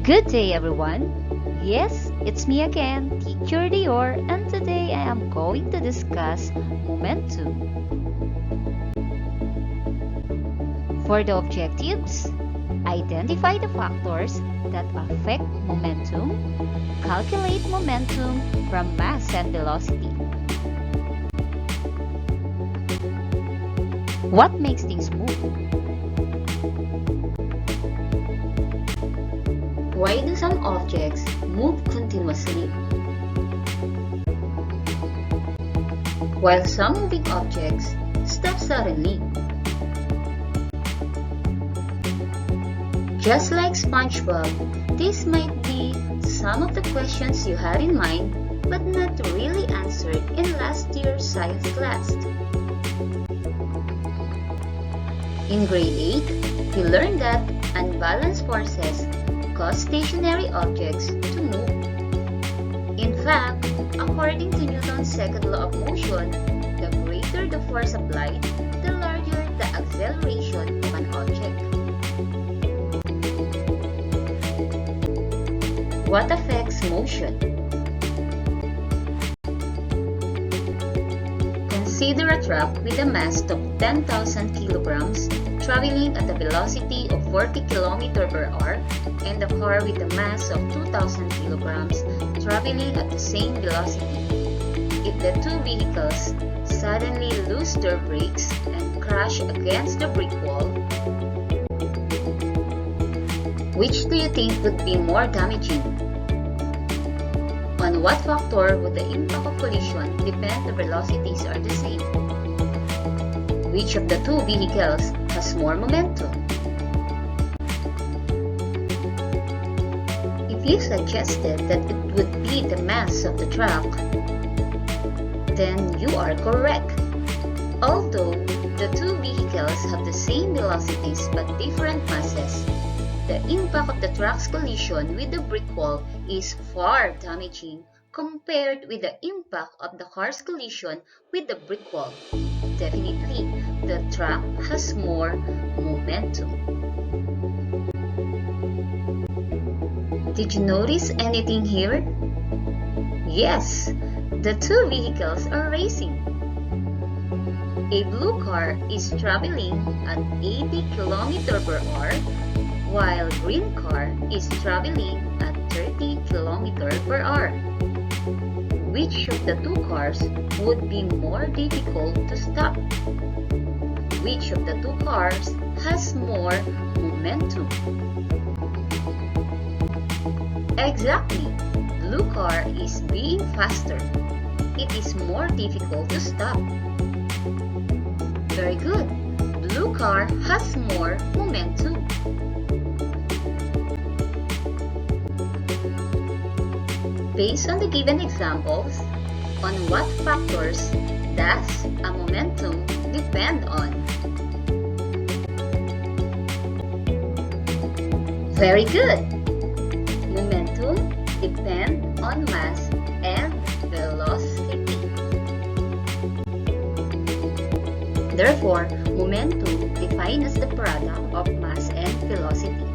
Good day, everyone. Yes, it's me again, Teacher Dior, and today I am going to discuss momentum. For the objectives, identify the factors that affect momentum, calculate momentum from mass and velocity. What makes things move? Why do some objects move continuously, while some moving objects stop suddenly? Just like SpongeBob, these might be some of the questions you had in mind but not really answered in last year's science class. In grade 8, we learned that unbalanced forces cause stationary objects to move. In fact, according to Newton's second law of motion, the greater the force applied, the larger the acceleration of an object. What affects motion? Consider a truck with a mass of 10,000 kilograms traveling at a velocity of 40 km per hour and a car with a mass of 2,000 kilograms traveling at the same velocity. If the two vehicles suddenly lose their brakes and crash against the brick wall, which do you think would be more damaging? On what factor would the impact of collision depend the velocities are the same? Which of the two vehicles has more momentum? If you suggested that it would be the mass of the truck, then you are correct. Although the two vehicles have the same velocities but different masses, the impact of the truck's collision with the brick wall is far damaging compared with the impact of the car's collision with the brick wall. Definitely, the truck has more momentum. Did you notice anything here? Yes, the two vehicles are racing. A blue car is traveling at 80 km per hour, while green car is traveling at 30 km per hour. Which of the two cars would be more difficult to stop? Which of the two cars has more momentum? Exactly, blue car is being faster. It is more difficult to stop. Very good, blue car has more momentum. Based on the given examples, on what factors does a momentum depend on? Very good! Momentum depends on mass and velocity. Therefore, momentum defined as the product of mass and velocity.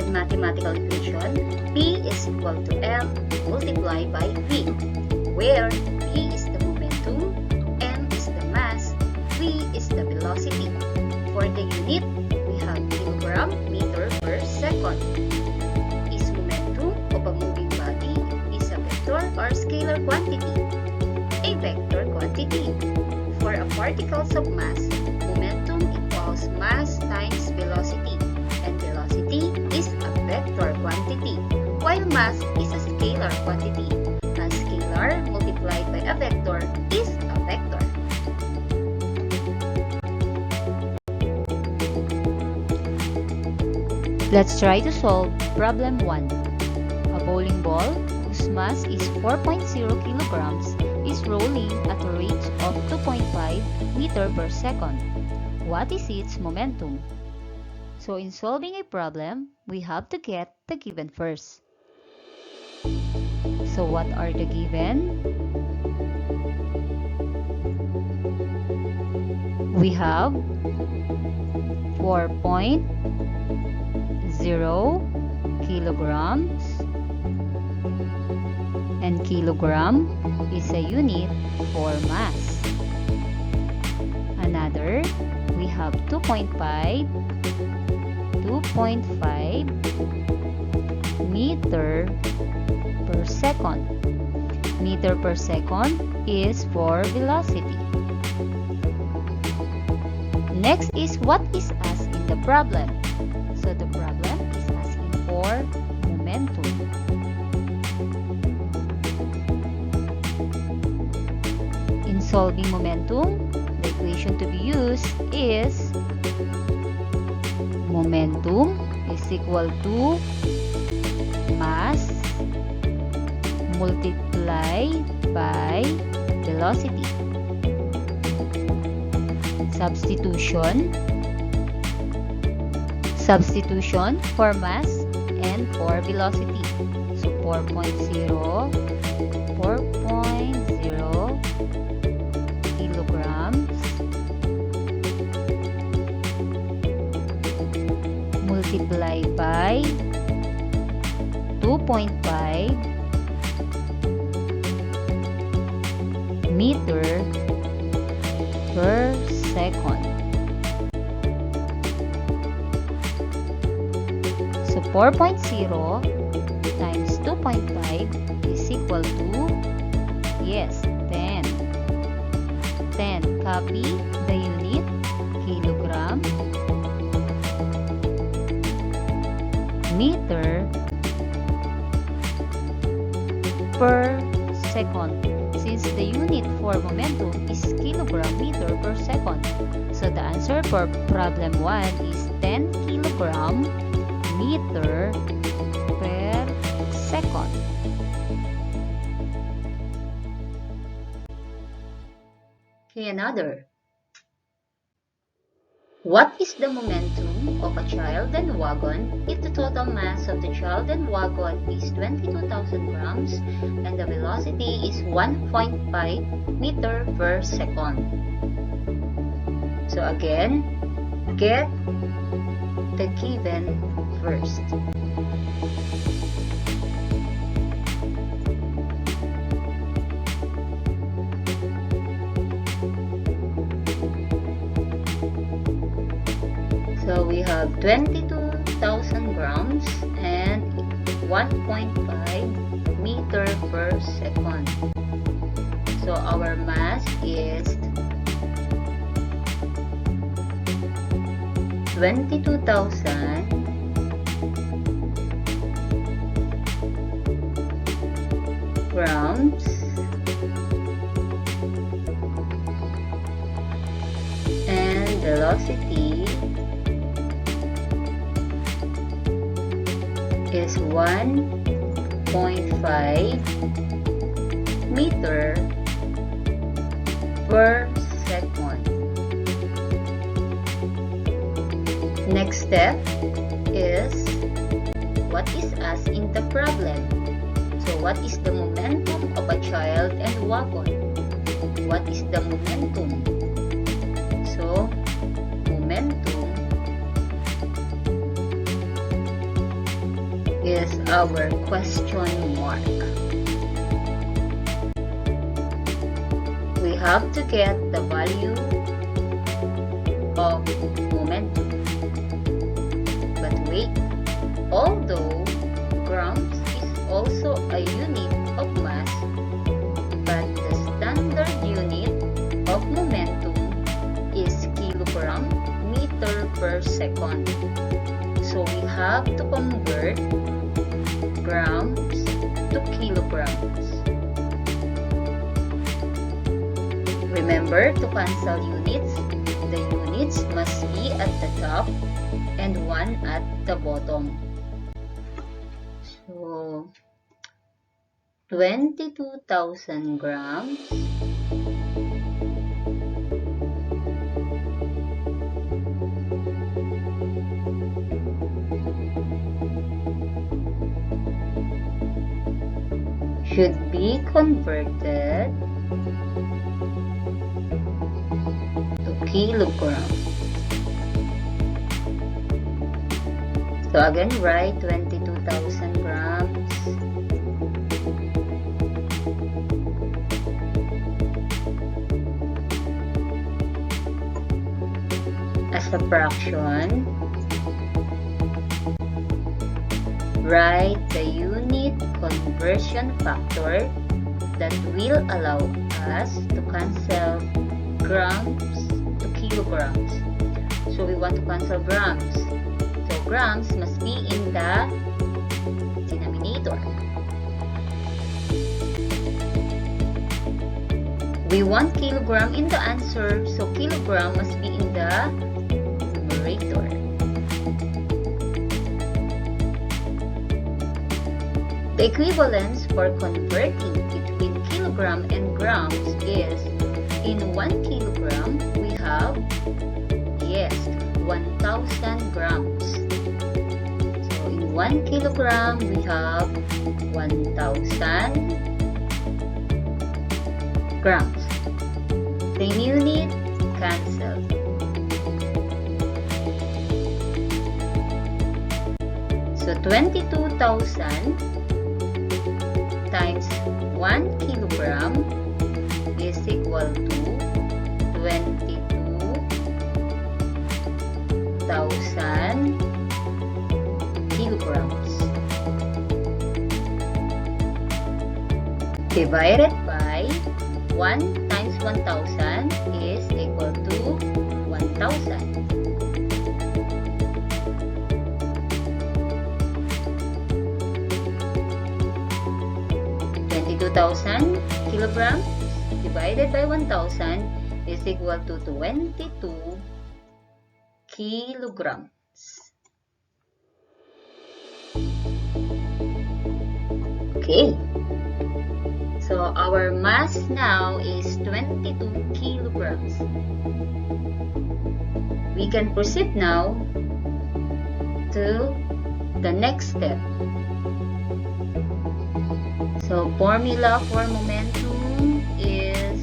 In mathematical equation, P is equal to M multiplied by V, where P is the momentum, M is the mass, V is the velocity. For the unit, we have kilogram meter per second. Is momentum of a moving body is a vector or scalar quantity? A vector quantity. For a particles of mass, momentum equals mass times velocity, and velocity is a vector quantity, while mass is a scalar quantity. A scalar multiplied by a vector is a vector. Let's try to solve problem 1. A bowling ball whose mass is 4.0 kilograms is rolling at a rate of 2.5 meter per second. What is its momentum? So in solving a problem, we have to get the given first. So what are the given? We have 4.0 kilograms, and kilogram is a unit for mass. Another, we have 2.5 meter per second. Meter per second is for velocity. Next is what is asked in the problem. So the problem is asking for momentum. In solving momentum, the equation to be used is momentum is equal to mass multiplied by velocity. Substitution for mass and for velocity. So 4.0 kilograms multiplied by 2.5 meter per second. So 4.0 times 2.5 is equal to, yes, 10. 10. Copy the unit, kilogram, meter per second. Since the unit for momentum is kilogram meter per second, so the answer for problem 1 is 10 kilogram meter per second. Okay, another. What is the momentum of a child and wagon if the total mass of the child and wagon is 22,000 grams and the velocity is 1.5 meter per second? So again, get the given first. So we have 22,000 grams and 1.5 meter per second. So our mass is 22,000 grams and velocity is 1.5 meter per second. Next step is what is asked in the problem. So what is the momentum of a child and wagon? What is the momentum? So momentum is our question mark. We have to get the value of momentum. But wait, although grams is also a unit of mass, but the standard unit of momentum is kilogram meter per second. So we have to convert grams to kilograms. Remember to cancel units. The units must be at the top and one at the bottom. So 22,000 grams should be converted to kilograms. So again, write 22,000 1,000 grams. As a fraction, write the unit conversion factor that will allow us to cancel grams to kilograms. So we want to cancel grams. So grams must be in the denominator. We want kilogram in the answer, so kilogram must be in the numerator. The equivalence for converting between kilogram and grams is, in 1 kilogram, we have, 1,000 grams. So in 1 kilogram, we have 1,000 grams. Same unit, cancel. So 22,000 times 1 kilogram is equal to 22,000 kilograms divided by 1 times 1,000 is equal to 1,000. 22,000 kilograms divided by 1,000 is equal to 22 kilograms. Okay, so our mass now is 22 kilograms. We can proceed now to the next step. So formula for momentum is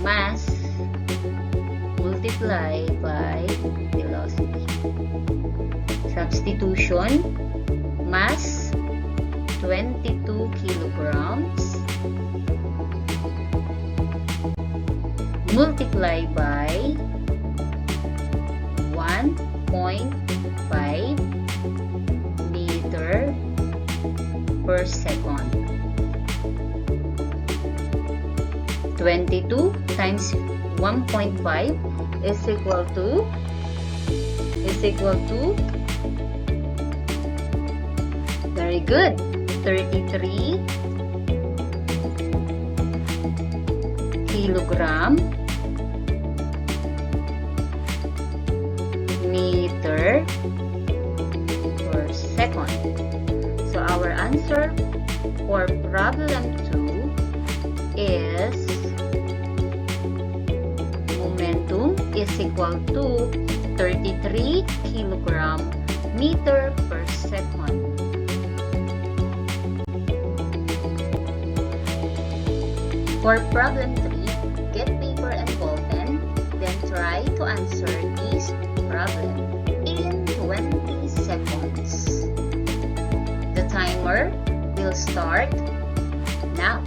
mass multiplied by velocity. Substitution, mass 22 kilograms multiplied by 1.5 meter per second. 22 times 1.5 is equal to very good, 33 kilogram meter per second. So our answer for problem 2 is momentum is equal to 33 kilogram meter per second. For problem 3, get paper and ball pen, then try to answer this problem in 20 seconds. The timer will start now.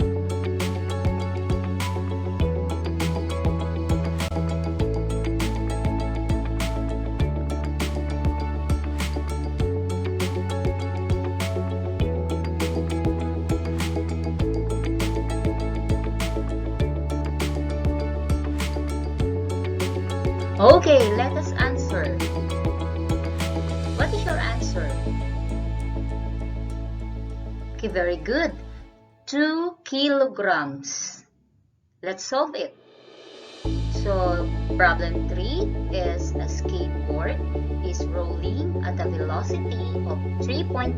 Okay, let us answer. What is your answer? Okay, very good. 2 kilograms. Let's solve it. So, problem 3 is a skateboard is rolling at a velocity of 3.0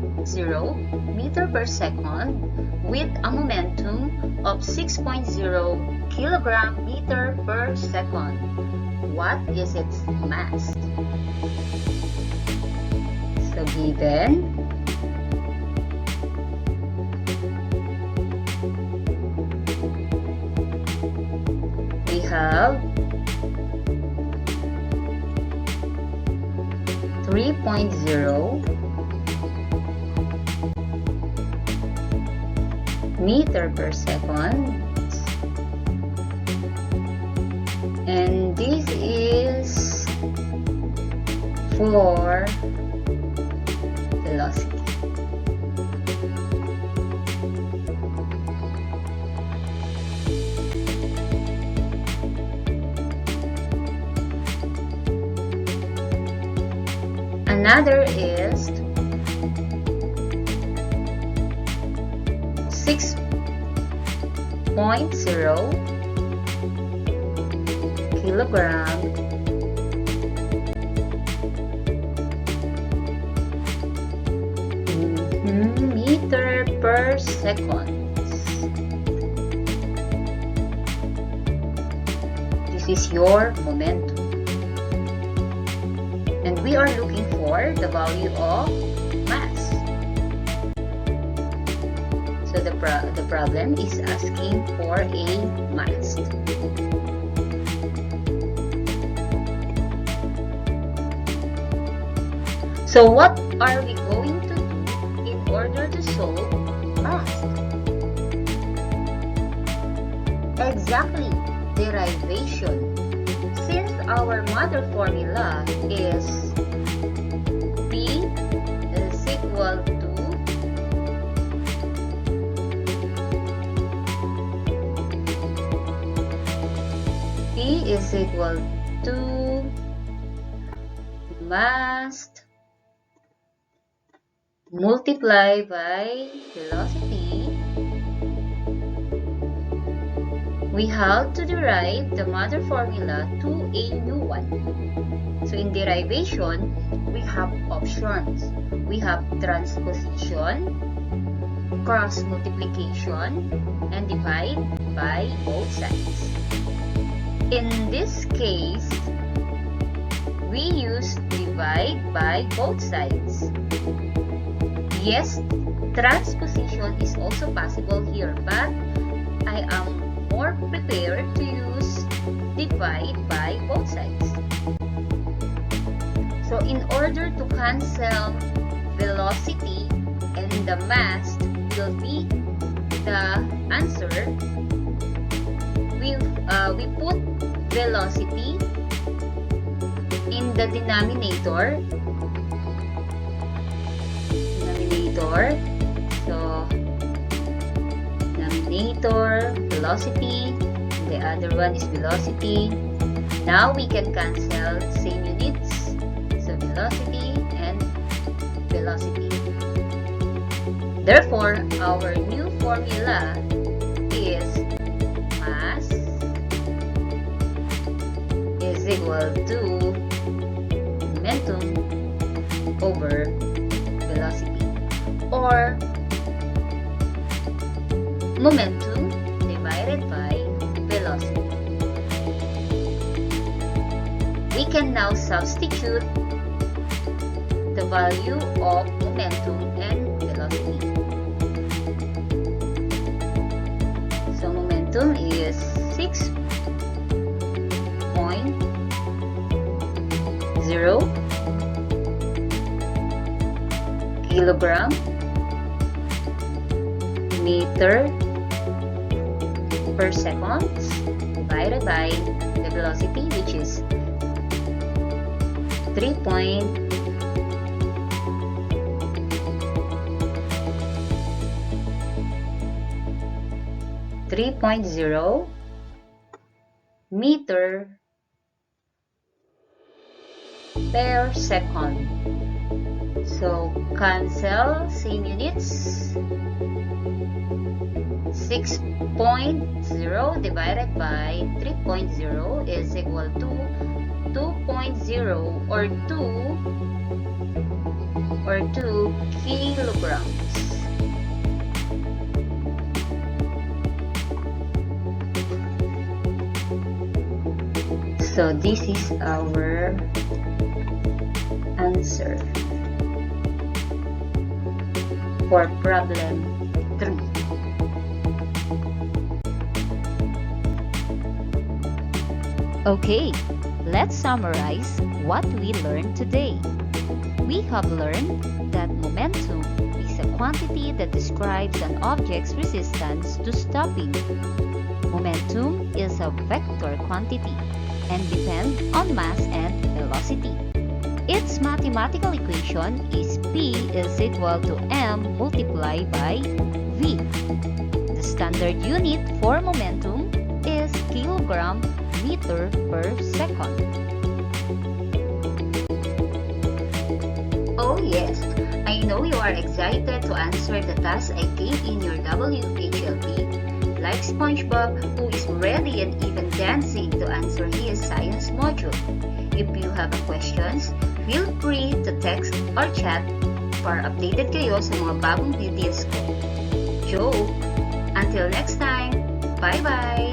meter per second with a momentum of 6.0 kilogram meter per second. What is its mass? So given we have 3.0 meter per second, and this is for velocity. Another is 6.0 kilogram meter per second. This is your momentum. And we are looking for the value of mass. So the problem is asking for a mass. So what are we going to do in order to solve mass? Exactly, derivation. Since our mother formula is P is equal to mass multiplied by velocity, we have to derive the mother formula to a new one. So in derivation, we have options. We have transposition, cross multiplication, and divide by both sides. In this case, we use divide by both sides. Yes, transposition is also possible here, but I am more prepared to use divide by both sides. So in order to cancel velocity and the mass will be the answer, we put velocity in the denominator. So denominator, velocity, the other one is velocity. Now we can cancel same units, so velocity and velocity. Therefore, our new formula is mass is equal to momentum over velocity, or momentum divided by velocity. We can now substitute the value of momentum and velocity. So momentum is 6.0 kilogram meter per second divided by the velocity, which is 3.0 meter per second. So cancel same units. 6.0 divided by 3.0 is equal to 2.0 or 2 kilograms. So this is our answer for problem 3. Okay, let's summarize what we learned today. We have learned that momentum is is a quantity that describes an object's resistance to stopping. Momentum is a vector quantity and depends on mass and velocity. Its mathematical equation is P is equal to m multiplied by v. The standard unit for momentum is kilogram meter per second. Oh yes, I know you are excited to answer the task I gave in your WHLP, like SpongeBob, who is ready and even dancing to answer his science module. If you have questions, feel free to text or chat para updated kayo sa mga bagong videos ko. Joke! Until next time, bye-bye!